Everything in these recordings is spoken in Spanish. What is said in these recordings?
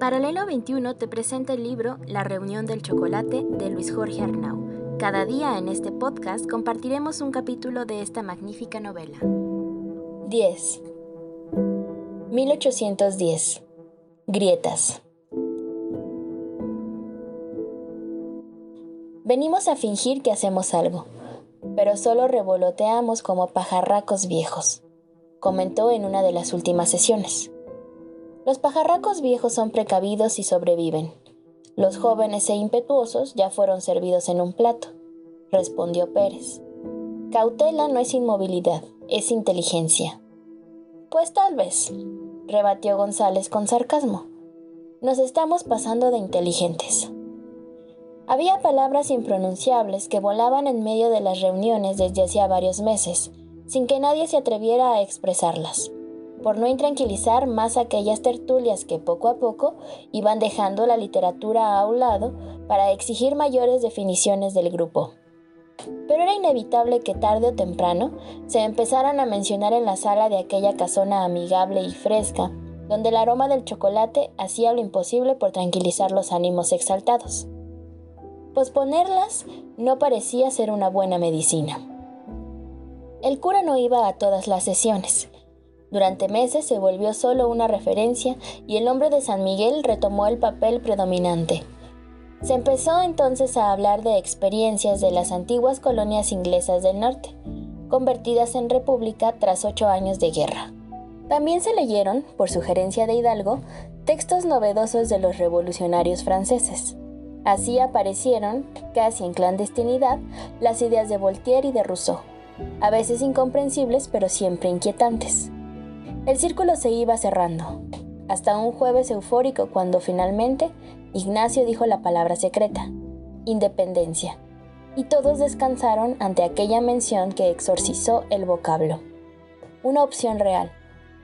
Paralelo 21 te presenta el libro La reunión del chocolate de Luis Jorge Arnau. Cada día en este podcast compartiremos un capítulo de esta magnífica novela. 10. 1810. Grietas. Venimos a fingir que hacemos algo, pero solo revoloteamos como pajarracos viejos, comentó en una de las últimas sesiones. Los pajarracos viejos son precavidos y sobreviven. Los jóvenes e impetuosos ya fueron servidos en un plato, respondió Pérez. Cautela no es inmovilidad, es inteligencia. Pues tal vez, rebatió González con sarcasmo. Nos estamos pasando de inteligentes. Había palabras impronunciables que volaban en medio de las reuniones desde hacía varios meses, sin que nadie se atreviera a expresarlas, por no intranquilizar más aquellas tertulias que poco a poco iban dejando la literatura a un lado para exigir mayores definiciones del grupo. Pero era inevitable que tarde o temprano se empezaran a mencionar en la sala de aquella casona amigable y fresca, donde el aroma del chocolate hacía lo imposible por tranquilizar los ánimos exaltados. Posponerlas no parecía ser una buena medicina. El cura no iba a todas las sesiones. Durante meses se volvió solo una referencia y el nombre de San Miguel retomó el papel predominante. Se empezó entonces a hablar de experiencias de las antiguas colonias inglesas del norte, convertidas en república tras 8 años de guerra. También se leyeron, por sugerencia de Hidalgo, textos novedosos de los revolucionarios franceses. Así aparecieron, casi en clandestinidad, las ideas de Voltaire y de Rousseau, a veces incomprensibles pero siempre inquietantes. El círculo se iba cerrando, hasta un jueves eufórico cuando finalmente Ignacio dijo la palabra secreta, independencia, y todos descansaron ante aquella mención que exorcizó el vocablo. Una opción real,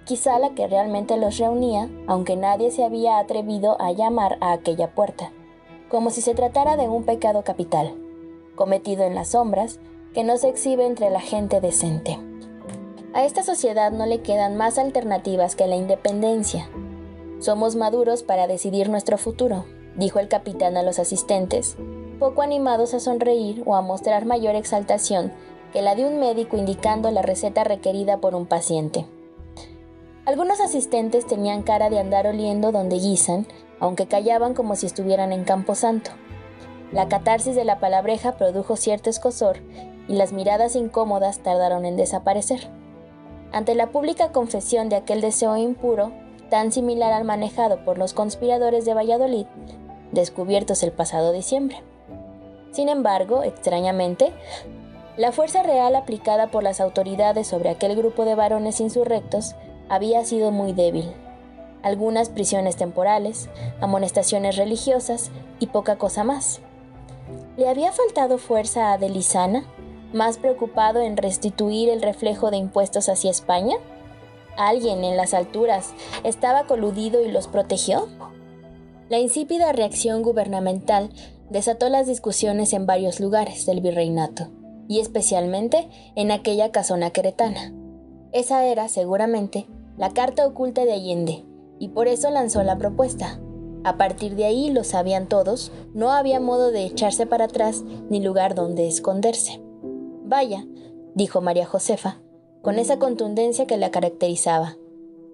quizá la que realmente los reunía, aunque nadie se había atrevido a llamar a aquella puerta, como si se tratara de un pecado capital, cometido en las sombras, que no se exhibe entre la gente decente. A esta sociedad no le quedan más alternativas que la independencia. Somos maduros para decidir nuestro futuro, dijo el capitán a los asistentes, poco animados a sonreír o a mostrar mayor exaltación que la de un médico indicando la receta requerida por un paciente. Algunos asistentes tenían cara de andar oliendo donde guisan, aunque callaban como si estuvieran en Camposanto. La catarsis de la palabreja produjo cierto escozor y las miradas incómodas tardaron en desaparecer. Ante la pública confesión de aquel deseo impuro, tan similar al manejado por los conspiradores de Valladolid, descubiertos el pasado diciembre. Sin embargo, extrañamente, la fuerza real aplicada por las autoridades sobre aquel grupo de varones insurrectos había sido muy débil. Algunas prisiones temporales, amonestaciones religiosas y poca cosa más. ¿Le había faltado fuerza a de Lizana, más preocupado en restituir el reflejo de impuestos hacia España? ¿Alguien en las alturas estaba coludido y los protegió? La insípida reacción gubernamental desató las discusiones en varios lugares del virreinato, y especialmente en aquella casona queretana. Esa era, seguramente, la carta oculta de Allende, y por eso lanzó la propuesta. A partir de ahí, lo sabían todos, no había modo de echarse para atrás ni lugar donde esconderse. Vaya, dijo María Josefa, con esa contundencia que la caracterizaba,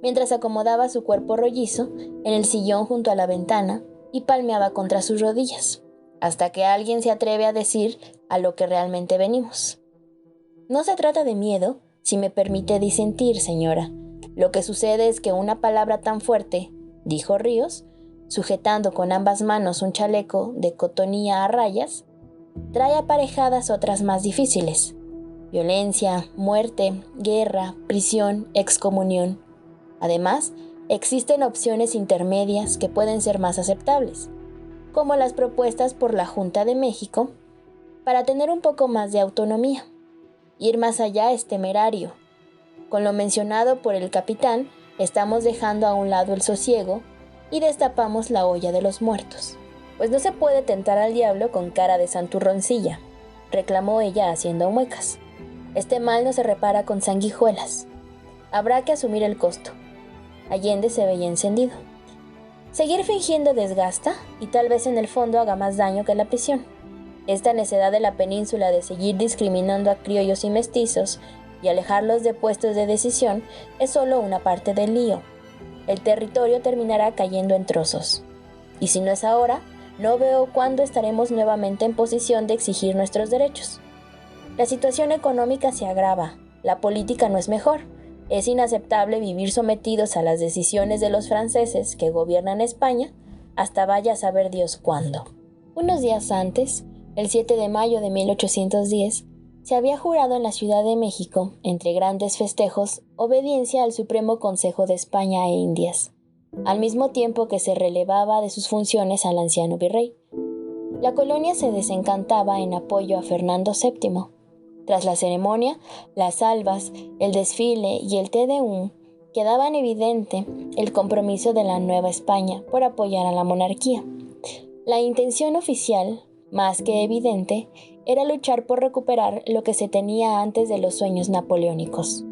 mientras acomodaba su cuerpo rollizo en el sillón junto a la ventana y palmeaba contra sus rodillas, hasta que alguien se atreve a decir a lo que realmente venimos. No se trata de miedo, si me permite disentir, señora. Lo que sucede es que una palabra tan fuerte, dijo Ríos, sujetando con ambas manos un chaleco de cotonía a rayas, trae aparejadas otras más difíciles: violencia, muerte, guerra, prisión, excomunión. Además, existen opciones intermedias que pueden ser más aceptables, como las propuestas por la Junta de México, para tener un poco más de autonomía. Ir más allá es temerario. Con lo mencionado por el capitán, estamos dejando a un lado el sosiego y destapamos la olla de los muertos. Pues no se puede tentar al diablo con cara de santurroncilla, reclamó ella haciendo muecas. Este mal no se repara con sanguijuelas. Habrá que asumir el costo. Allende se veía encendido. Seguir fingiendo desgasta y tal vez en el fondo haga más daño que la prisión. Esta necedad de la península de seguir discriminando a criollos y mestizos y alejarlos de puestos de decisión es solo una parte del lío. El territorio terminará cayendo en trozos. Y si no es ahora, no veo cuándo estaremos nuevamente en posición de exigir nuestros derechos. La situación económica se agrava, la política no es mejor. Es inaceptable vivir sometidos a las decisiones de los franceses que gobiernan España hasta vaya a saber Dios cuándo. Unos días antes, el 7 de mayo de 1810, se había jurado en la Ciudad de México, entre grandes festejos, obediencia al Supremo Consejo de España e Indias, al mismo tiempo que se relevaba de sus funciones al anciano virrey. La colonia se desencantaba en apoyo a Fernando VII. Tras la ceremonia, las albas, el desfile y el Te Deum quedaban evidente el compromiso de la Nueva España por apoyar a la monarquía. La intención oficial, más que evidente, era luchar por recuperar lo que se tenía antes de los sueños napoleónicos.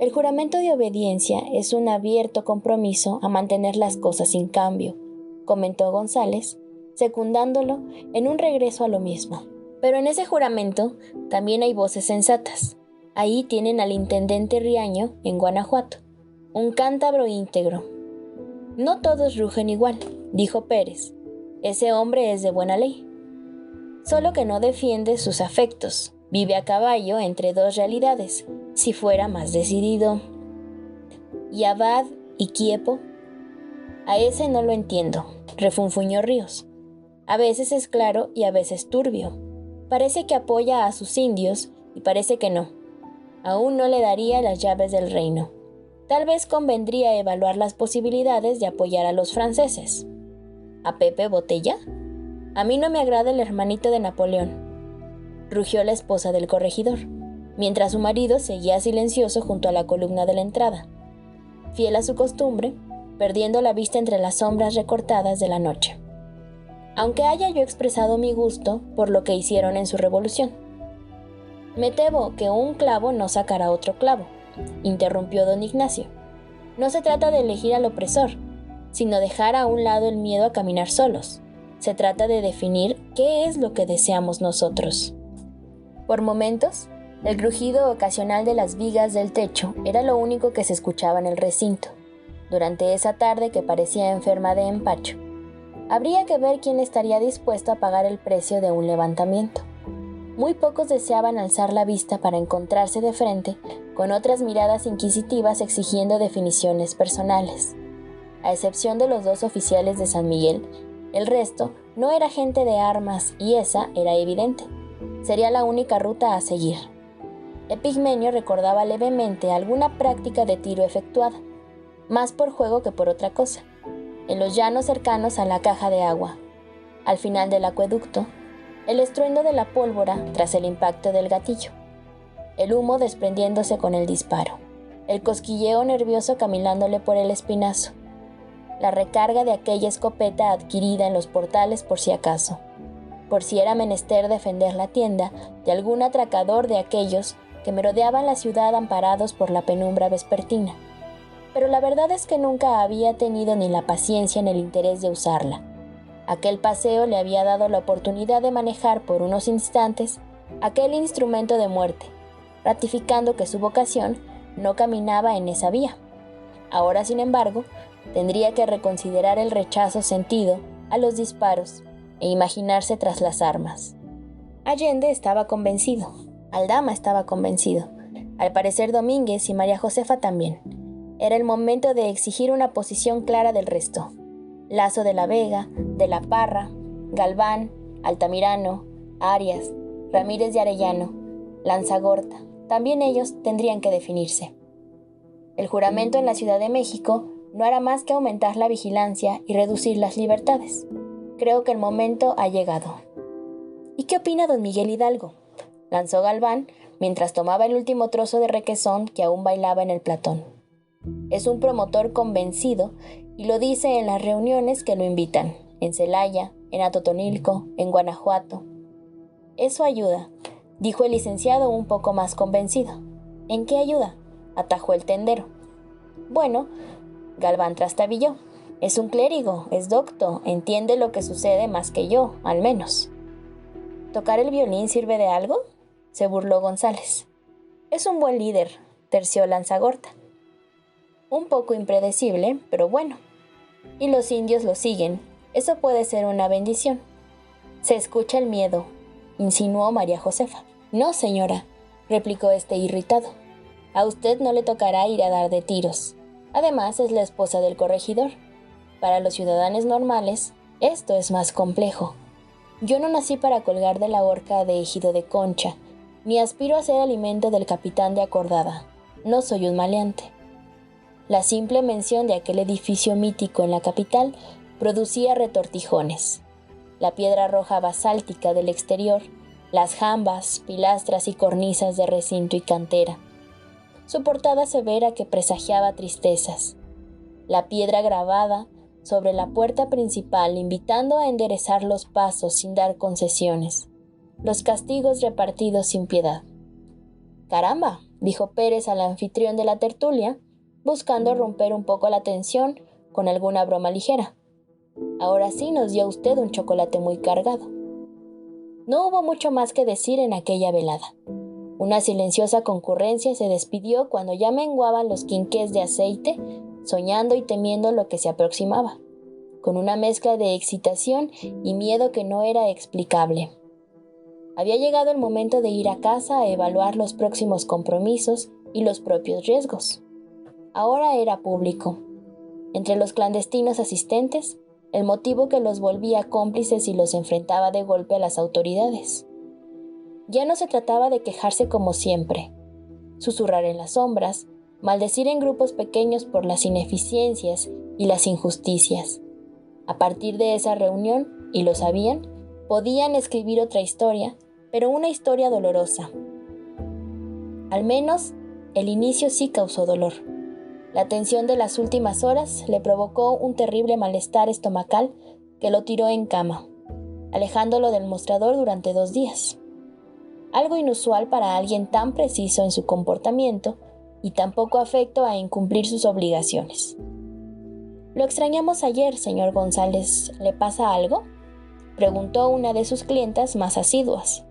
El juramento de obediencia es un abierto compromiso a mantener las cosas sin cambio, comentó González, secundándolo en un regreso a lo mismo. Pero en ese juramento también hay voces sensatas. Ahí tienen al intendente Riaño, en Guanajuato, un cántabro íntegro. No todos rugen igual, dijo Pérez. Ese hombre es de buena ley. Solo que no defiende sus afectos, vive a caballo entre dos realidades, si fuera más decidido. ¿Y Abad y Quiepo? A ese no lo entiendo, refunfuñó Ríos. A veces es claro y a veces turbio. Parece que apoya a sus indios y parece que no. Aún no le daría las llaves del reino. Tal vez convendría evaluar las posibilidades de apoyar a los franceses. ¿A Pepe Botella? A mí no me agrada el hermanito de Napoleón, rugió la esposa del corregidor, mientras su marido seguía silencioso junto a la columna de la entrada, fiel a su costumbre, perdiendo la vista entre las sombras recortadas de la noche. Aunque haya yo expresado mi gusto por lo que hicieron en su revolución. Me temo que un clavo no sacará otro clavo, interrumpió don Ignacio. No se trata de elegir al opresor, sino dejar a un lado el miedo a caminar solos. Se trata de definir qué es lo que deseamos nosotros. Por momentos, el crujido ocasional de las vigas del techo era lo único que se escuchaba en el recinto, durante esa tarde que parecía enferma de empacho. Habría que ver quién estaría dispuesto a pagar el precio de un levantamiento. Muy pocos deseaban alzar la vista para encontrarse de frente con otras miradas inquisitivas exigiendo definiciones personales. A excepción de los dos oficiales de San Miguel, el resto no era gente de armas y esa era evidente. Sería la única ruta a seguir. Epigmenio recordaba levemente alguna práctica de tiro efectuada, más por juego que por otra cosa, en los llanos cercanos a la caja de agua. Al final del acueducto, el estruendo de la pólvora tras el impacto del gatillo, el humo desprendiéndose con el disparo, el cosquilleo nervioso caminándole por el espinazo, la recarga de aquella escopeta adquirida en los portales por si acaso, por si era menester defender la tienda de algún atracador de aquellos que merodeaban la ciudad amparados por la penumbra vespertina. Pero la verdad es que nunca había tenido ni la paciencia ni el interés de usarla. Aquel paseo le había dado la oportunidad de manejar por unos instantes aquel instrumento de muerte, ratificando que su vocación no caminaba en esa vía. Ahora, sin embargo, tendría que reconsiderar el rechazo sentido a los disparos e imaginarse tras las armas. Allende estaba convencido, Aldama estaba convencido, al parecer Domínguez y María Josefa también. Era el momento de exigir una posición clara del resto. Lazo de la Vega, de la Parra, Galván, Altamirano, Arias, Ramírez de Arellano, Lanzagorta, también ellos tendrían que definirse. El juramento en la Ciudad de México no hará más que aumentar la vigilancia y reducir las libertades. Creo que el momento ha llegado. ¿Y qué opina don Miguel Hidalgo?, lanzó Galván mientras tomaba el último trozo de requesón que aún bailaba en el platón. Es un promotor convencido y lo dice en las reuniones que lo invitan, en Celaya, en Atotonilco, en Guanajuato. Eso ayuda, dijo el licenciado un poco más convencido. ¿En qué ayuda?, atajó el tendero. Bueno, Galván trastabilló. Es un clérigo, es docto, entiende lo que sucede más que yo, al menos. ¿Tocar el violín sirve de algo?, se burló González. Es un buen líder, terció Lanzagorta. Un poco impredecible, pero bueno. Y los indios lo siguen, eso puede ser una bendición. Se escucha el miedo, insinuó María Josefa. No, señora, replicó este irritado. A usted no le tocará ir a dar de tiros. Además, es la esposa del corregidor. Para los ciudadanos normales, esto es más complejo. Yo no nací para colgar de la horca de Ejido de Concha, ni aspiro a ser alimento del capitán de Acordada. No soy un maleante. La simple mención de aquel edificio mítico en la capital producía retortijones. La piedra roja basáltica del exterior, las jambas, pilastras y cornisas de recinto y cantera. Su portada severa que presagiaba tristezas. La piedra grabada sobre la puerta principal invitando a enderezar los pasos sin dar concesiones. Los castigos repartidos sin piedad. «Caramba», dijo Pérez al anfitrión de la tertulia, buscando romper un poco la tensión con alguna broma ligera. «Ahora sí nos dio usted un chocolate muy cargado». No hubo mucho más que decir en aquella velada. Una silenciosa concurrencia se despidió cuando ya menguaban los quinqués de aceite, soñando y temiendo lo que se aproximaba, con una mezcla de excitación y miedo que no era explicable. Había llegado el momento de ir a casa a evaluar los próximos compromisos y los propios riesgos. Ahora era público. Entre los clandestinos asistentes, el motivo que los volvía cómplices y los enfrentaba de golpe a las autoridades. Ya no se trataba de quejarse como siempre, susurrar en las sombras, maldecir en grupos pequeños por las ineficiencias y las injusticias. A partir de esa reunión, y lo sabían, podían escribir otra historia, pero una historia dolorosa. Al menos, el inicio sí causó dolor. La tensión de las últimas horas le provocó un terrible malestar estomacal que lo tiró en cama, alejándolo del mostrador durante 2 días. Algo inusual para alguien tan preciso en su comportamiento y tan poco afecto a incumplir sus obligaciones. «Lo extrañamos ayer, señor González. ¿Le pasa algo?», preguntó una de sus clientas más asiduas.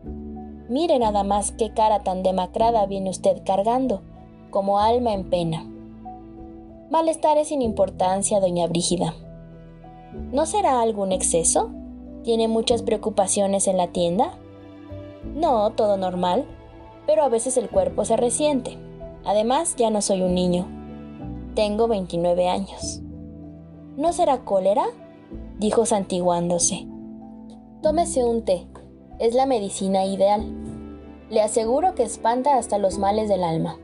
«Mire nada más qué cara tan demacrada viene usted cargando, como alma en pena». «Malestares sin importancia, doña Brígida». «¿No será algún exceso? ¿Tiene muchas preocupaciones en la tienda?». «No, todo normal, pero a veces el cuerpo se resiente. Además, ya no soy un niño. Tengo 29 años». «¿No será cólera?», dijo santiguándose. «Tómese un té, es la medicina ideal. Le aseguro que espanta hasta los males del alma»,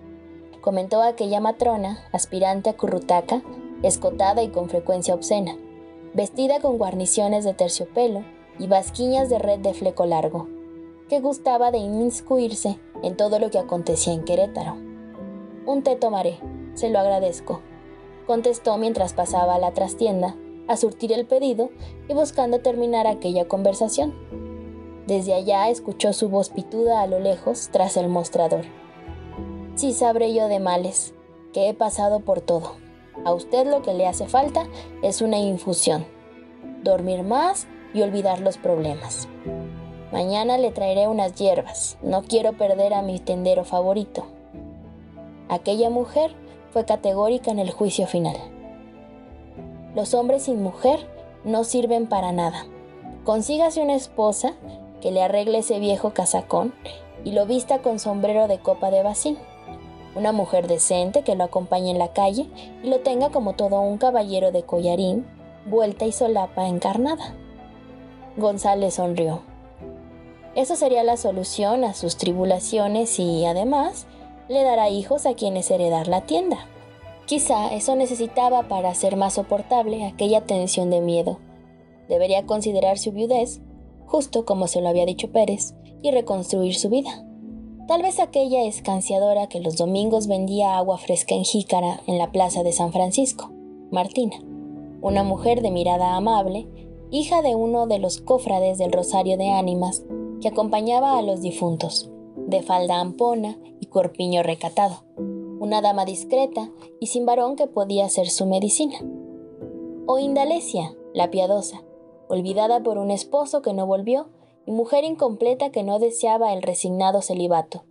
comentó aquella matrona, aspirante a currutaca, escotada y con frecuencia obscena, vestida con guarniciones de terciopelo y basquiñas de red de fleco largo, que gustaba de inmiscuirse en todo lo que acontecía en Querétaro. «Un té tomaré, se lo agradezco», contestó mientras pasaba a la trastienda a surtir el pedido y buscando terminar aquella conversación. Desde allá escuchó su voz pituda a lo lejos tras el mostrador. «Sí sabré yo de males, que he pasado por todo. A usted lo que le hace falta es una infusión, dormir más y olvidar los problemas. Mañana le traeré unas hierbas, no quiero perder a mi tendero favorito». Aquella mujer fue categórica en el juicio final. Los hombres sin mujer no sirven para nada. Consígase una esposa que le arregle ese viejo casacón y lo vista con sombrero de copa de bacín. Una mujer decente que lo acompañe en la calle y lo tenga como todo un caballero de collarín, vuelta y solapa encarnada. González sonrió. Eso sería la solución a sus tribulaciones y, además, le dará hijos a quienes heredar la tienda. Quizá eso necesitaba para hacer más soportable aquella tensión de miedo. Debería considerar su viudez, justo como se lo había dicho Pérez, y reconstruir su vida. Tal vez aquella escanciadora que los domingos vendía agua fresca en jícara en la plaza de San Francisco, Martina, una mujer de mirada amable, hija de uno de los cofrades del Rosario de Ánimas que acompañaba a los difuntos, de falda ampona y corpiño recatado, una dama discreta y sin varón que podía ser su medicina. O Indalecia, la piadosa, olvidada por un esposo que no volvió y mujer incompleta que no deseaba el resignado celibato,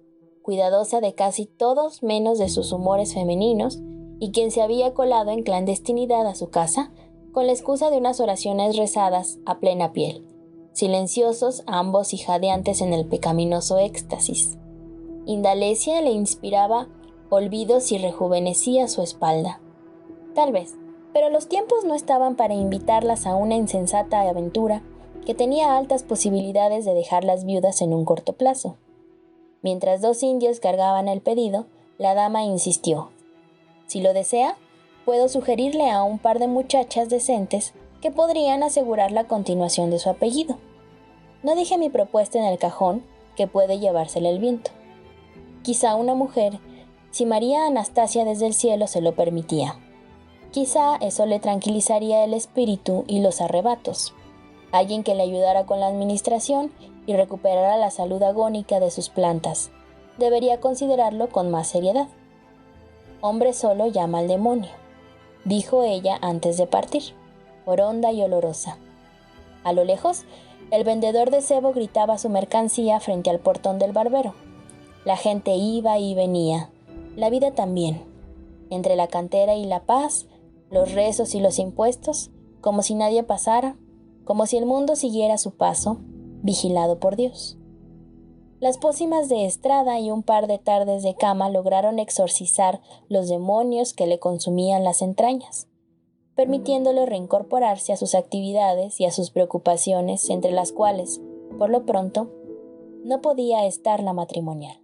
cuidadosa de casi todos menos de sus humores femeninos y quien se había colado en clandestinidad a su casa con la excusa de unas oraciones rezadas a plena piel, silenciosos ambos y jadeantes en el pecaminoso éxtasis. Indalecia le inspiraba olvidos y rejuvenecía su espalda. Tal vez, pero los tiempos no estaban para invitarlas a una insensata aventura que tenía altas posibilidades de dejarlas viudas en un corto plazo. Mientras 2 indios cargaban el pedido, la dama insistió: «Si lo desea, puedo sugerirle a un par de muchachas decentes que podrían asegurar la continuación de su apellido. No dejé mi propuesta en el cajón, que puede llevársela el viento. Quizá una mujer, si María Anastasia desde el cielo se lo permitía. Quizá eso le tranquilizaría el espíritu y los arrebatos. Alguien que le ayudara con la administración y recuperara la salud agónica de sus plantas. Debería considerarlo con más seriedad. Hombre solo llama al demonio», dijo ella antes de partir, oronda y olorosa. A lo lejos, el vendedor de cebo gritaba su mercancía frente al portón del barbero. La gente iba y venía, la vida también, entre la cantera y la paz, los rezos y los impuestos, como si nadie pasara, como si el mundo siguiera su paso, vigilado por Dios. Las pócimas de Estrada y un par de tardes de cama lograron exorcizar los demonios que le consumían las entrañas, permitiéndole reincorporarse a sus actividades y a sus preocupaciones, entre las cuales, por lo pronto, no podía estar la matrimonial.